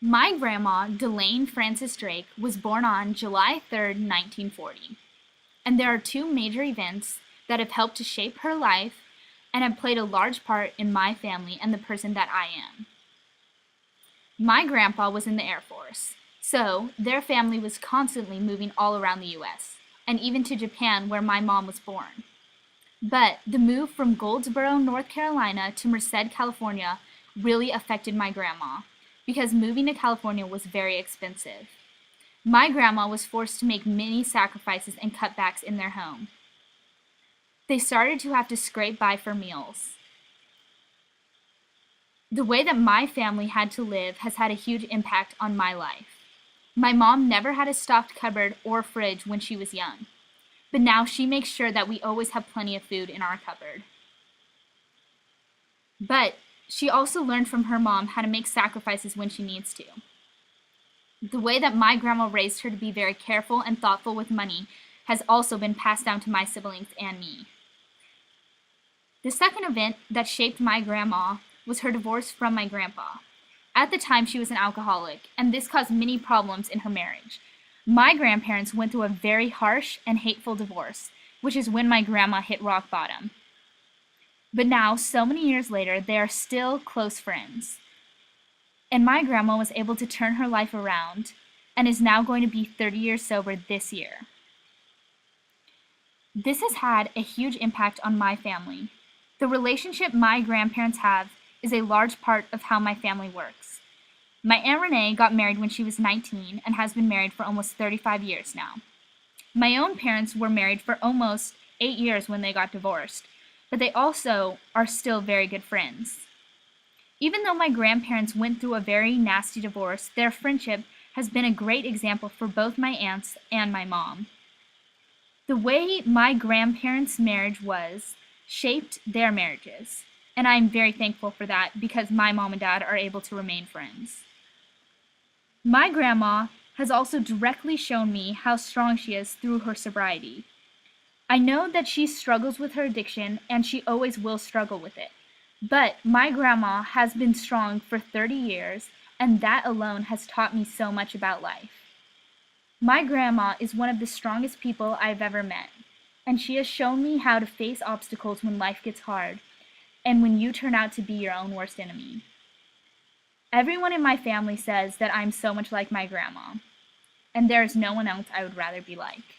My grandma, Delane Frances Drake, was born on July 3rd, 1940. And there are two major events that have helped to shape her life and have played a large part in my family and the person that I am. My grandpa was in the Air Force, so their family was constantly moving all around the US, and even to Japan where my mom was born. But the move from Goldsboro, North Carolina to Merced, California really affected my grandma because moving to California was very expensive. My grandma was forced to make many sacrifices and cutbacks in their home. They started to have to scrape by for meals. The way that my family had to live has had a huge impact on my life. My mom never had a stocked cupboard or fridge when she was young, but now she makes sure that we always have plenty of food in our cupboard. But she also learned from her mom how to make sacrifices when she needs to. The way that my grandma raised her to be very careful and thoughtful with money has also been passed down to my siblings and me. The second event that shaped my grandma was her divorce from my grandpa. At the time, she was an alcoholic, and this caused many problems in her marriage. My grandparents went through a very harsh and hateful divorce, which is when my grandma hit rock bottom. But now, so many years later, they are still close friends. And my grandma was able to turn her life around and is now going to be 30 years sober this year. This has had a huge impact on my family. The relationship my grandparents have is a large part of how my family works. My Aunt Renee got married when she was 19 and has been married for almost 35 years now. My own parents were married for almost 8 years when they got divorced, but they also are still very good friends. Even though my grandparents went through a very nasty divorce, their friendship has been a great example for both my aunts and my mom. The way my grandparents' marriage was shaped their marriages, and I'm very thankful for that because my mom and dad are able to remain friends. My grandma has also directly shown me how strong she is through her sobriety. I know that she struggles with her addiction and she always will struggle with it. But my grandma has been strong for 30 years, and that alone has taught me so much about life. My grandma is one of the strongest people I've ever met, and she has shown me how to face obstacles when life gets hard, and when you turn out to be your own worst enemy. Everyone in my family says that I'm so much like my grandma, and there is no one else I would rather be like.